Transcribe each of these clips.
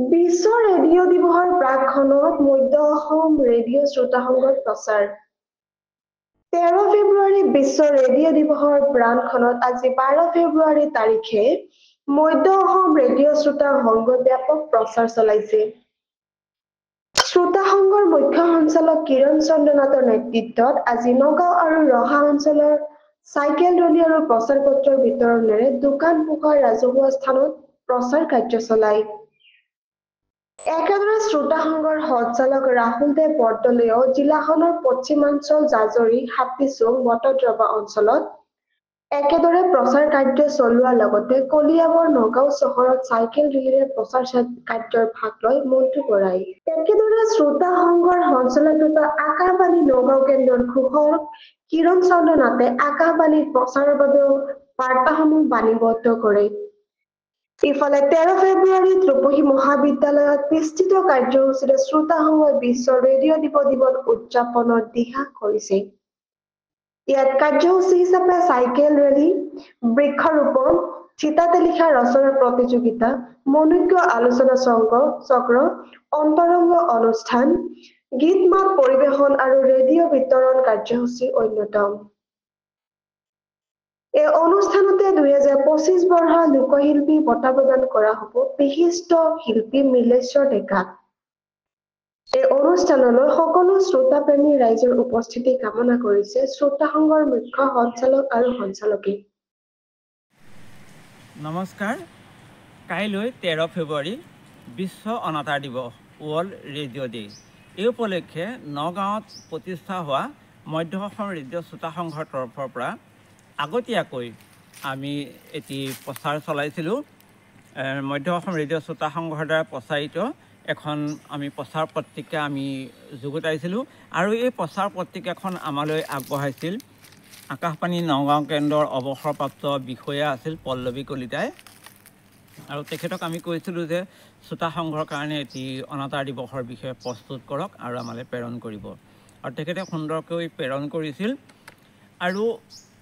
বিশ্ব radio' দিৱসৰ প্ৰাকখনত মধ্য Assam radio' শ্ৰোতা সংঘৰ প্ৰচাৰ 13 ফেব্ৰুৱাৰী বিশ্ব ৰেডিঅ' দিৱসৰ প্ৰাকখনত আজি 12 ফেব্ৰুৱাৰী তাৰিখে মধ্য অসম ৰেডিঅ' শ্ৰোতা সংঘই ব্যাপক প্ৰচাৰ চলাইছে। শ্ৰোতা সংঘৰ মুখ্য সঞ্চালক কিৰণ চন্দ্ৰ নাথৰ নেতৃত্বত আজি নগাঁও আৰু ৰহা অঞ্চলৰ চাইকেল ৰেলী আৰু প্ৰচাৰ পত্ৰৰ বিতৰণেৰে দোকান পোহাৰ ৰাজহুৱা স্থানত প্ৰচাৰ কাৰ্য চলায়। একেদৰে শ্ৰোতা সংঘৰ সঞ্চালক ৰাহুল দেৱ বৰদলৈয়েও জিলাখনৰ পশ্চিমাঞ্চল জাজৰি হাতীচুং বটদ্ৰৱা অঞ্চলত একেদৰে প্ৰচাৰ কাৰ্য চলোৱাৰ লগতে কলিয়াবৰ নগাঁও চহৰত চাইকেল ৰেলীৰে প্ৰচাৰ কাৰ্যৰ ভাগ লয় মন্টু বৰাই। একেদৰে শ্ৰোতা সংঘৰ সঞ্চালক তথা আকাশবাণী নগাঁও কেন্দ্ৰৰ ঘোষক কিৰণ চন্দ্ৰ নাথে আকাশবাণীৰ প্ৰচাৰৰ বাবেও বাৰ্তাসমূহ বাণীবদ্ধ কৰে। ইফালে 13 ফেব্ৰুৱাৰীত ৰূপহী মহাবিদ্যালয়ত বিস্তৃত কাৰ্যসূচীৰে শ্ৰোতা সংঘই বিশ্ব ৰেডিঅ' দিৱস উদযাপনৰ দিহা কৰিছে। ইয়াত কাৰ্যসূচী হিচাপে চাইকেল ৰেলী, বৃক্ষৰোপণ, থিতাতে লিখা ৰচনা প্ৰতিযোগিতা, মনোজ্ঞ আলোচনা চক্ৰ, অন্তৰংগ অনুষ্ঠান, গীত মাত পৰিৱেশন আৰু ৰেডিঅ' বিতৰণ কাৰ্যসূচী অন্যতম। এই অনুষ্ঠানতে 2025 বৰ্ষৰ লোকশিল্পী বঁটা প্ৰদান কৰা হ'ব বিশিষ্ট শিল্পী মিলেশ্বৰ ডেকাক। এই অনুষ্ঠানলৈ সকলো শ্ৰোতাপ্ৰেমী ৰাইজৰ উপস্থিতি কামনা কৰিছে শ্ৰোতা সংঘৰ মুখ্য সঞ্চালক আৰু সঞ্চালকে। নমস্কাৰ। কাইলৈ 13 ফেব্ৰুৱাৰী বিশ্ব অনাতাঁৰ দিৱস, ৱৰ্ল্ড ৰেডিঅ' ডে। এই উপলক্ষে নগাঁৱত প্ৰতিষ্ঠা হোৱা মধ্য অসম ৰেডিঅ' শ্ৰোতা সংঘৰ তৰফৰ পৰা আগতীয়াকৈ আমি এটি প্ৰচাৰ চলাইছিলোঁ। মধ্য অসম ৰেডিঅ' শ্ৰোতা সংঘৰ দ্বাৰা প্ৰচাৰিত এখন আমি প্ৰচাৰ পত্ৰিকা আমি যুগুতাইছিলোঁ আৰু এই প্ৰচাৰ পত্ৰিকাখন আমালৈ আগবঢ়াইছিল আকাশবাণী নগাঁও কেন্দ্ৰৰ অৱসৰপ্ৰাপ্ত বিষয়া আছিল পল্লৱী কলিতাই। আৰু তেখেতক আমি কৈছিলোঁ যে শ্ৰোতা সংঘৰ কাৰণে এটি অনাতাঁৰ দিৱসৰ বিষয়ে প্ৰস্তুত কৰক আৰু আমালৈ প্ৰেৰণ কৰিব, আৰু তেখেতে সুন্দৰকৈ প্ৰেৰণ কৰিছিল। আৰু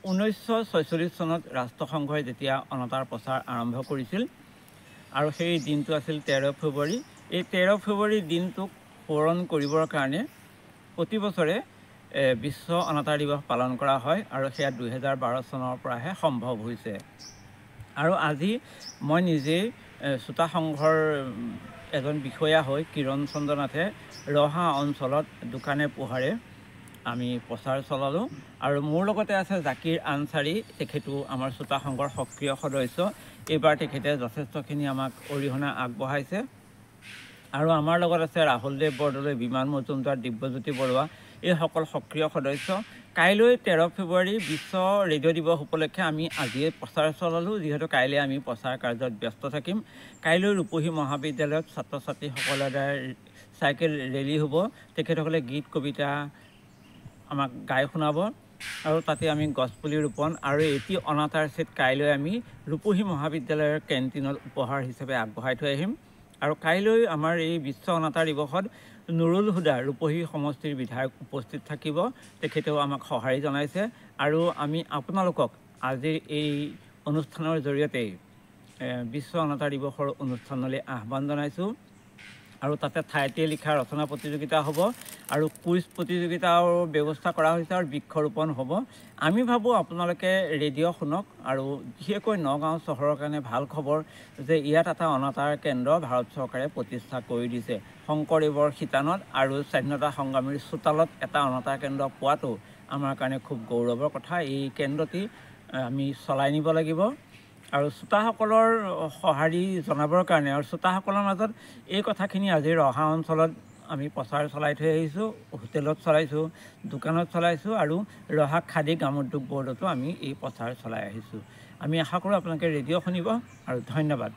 1946 চনত ৰাষ্ট্ৰসংঘই যেতিয়া অনাতাঁৰ প্ৰচাৰ আৰম্ভ কৰিছিল আৰু সেই দিনটো আছিল 13 ফেব্ৰুৱাৰী। এই 13 ফেব্ৰুৱাৰী দিনটোক সোঁৱৰণ কৰিবৰ কাৰণে প্ৰতি বছৰে বিশ্ব অনাতাঁৰ দিৱস পালন কৰা হয় আৰু সেয়া 2012 চনৰ পৰাহে সম্ভৱ হৈছে। আৰু আজি মই নিজেই শ্ৰোতা সংঘৰ এজন বিষয়া হৈ কিৰণ চন্দ্ৰ নাথে ৰহা অঞ্চলত দোকানে পোহাৰে আমি প্ৰচাৰ চলালোঁ। আৰু মোৰ লগতে আছে জাকিৰ আনচাৰী, তেখেতো আমাৰ শ্ৰোতা সংঘৰ সক্ৰিয় সদস্য। এইবাৰ তেখেতে যথেষ্টখিনি আমাক অৰিহণা আগবঢ়াইছে। আৰু আমাৰ লগত আছে ৰাহুল দেৱ বৰদলৈ, বিমান মজুমদাৰ, দিব্যজ্যোতি বৰুৱা, এইসকল সক্ৰিয় সদস্য। কাইলৈ 13 ফেব্ৰুৱাৰী বিশ্ব ৰেডিঅ' দিৱস উপলক্ষে আমি আজিয়ে প্ৰচাৰ চলালোঁ, যিহেতু কাইলৈ আমি প্ৰচাৰ কাৰ্যত ব্যস্ত থাকিম। কাইলৈ ৰূপহী মহাবিদ্যালয়ত ছাত্ৰ ছাত্ৰীসকলৰ দ্বাৰা চাইকেল ৰেলী হ'ব। তেখেতসকলে গীত কবিতা আমাক গাই শুনাব আৰু তাতে আমি গছপুলি ৰোপণ আৰু এটি অনাতাঁৰ ছেট কাইলৈ আমি ৰূপহী মহাবিদ্যালয়ৰ কেণ্টিনত উপহাৰ হিচাপে আগবঢ়াই থৈ আহিম। আৰু কাইলৈ আমাৰ এই বিশ্ব অনাতাঁৰ দিৱসত নুৰুল হুদা ৰূপহী সমষ্টিৰ বিধায়ক উপস্থিত থাকিব, তেখেতেও আমাক সঁহাৰি জনাইছে। আৰু আমি আপোনালোকক আজিৰ এই অনুষ্ঠানৰ জৰিয়তে বিশ্ব অনাতাঁৰ দিৱসৰ অনুষ্ঠানলৈ আহ্বান জনাইছোঁ। আৰু তাতে ঠাইতে লিখা ৰচনা প্ৰতিযোগিতা হ'ব আৰু কুইজ প্ৰতিযোগিতাৰ ব্যৱস্থা কৰা হৈছে আৰু বৃক্ষৰোপণ হ'ব। আমি ভাবোঁ আপোনালোকে ৰেডিঅ' শুনক, আৰু বিশেষকৈ নগাঁও চহৰৰ কাৰণে ভাল খবৰ যে ইয়াত এটা অনাতাঁৰ কেন্দ্ৰ ভাৰত চৰকাৰে প্ৰতিষ্ঠা কৰি দিছে। শংকৰদেৱৰ শিতানত আৰু স্বাধীনতা সংগ্ৰামীৰ চোতালত এটা অনাতাঁৰ কেন্দ্ৰ পোৱাটো আমাৰ কাৰণে খুব গৌৰৱৰ কথা। এই কেন্দ্ৰটি আমি চলাই নিব লাগিব আৰু শ্ৰোতাসকলৰ সঁহাৰি জনাবৰ কাৰণে। আৰু শ্ৰোতাসকলৰ মাজত এই কথাখিনি আজি ৰহা অঞ্চলত আমি প্ৰচাৰ চলাই থৈ আহিছোঁ, হোটেলত চলাইছোঁ, দোকানত চলাইছোঁ আৰু ৰহা খাদী গ্ৰামোদ্যোগ বৰ্ডতো আমি এই প্ৰচাৰ চলাই আহিছোঁ। আমি আশা কৰোঁ আপোনালোকে ৰেডিঅ' শুনিব আৰু ধন্যবাদ।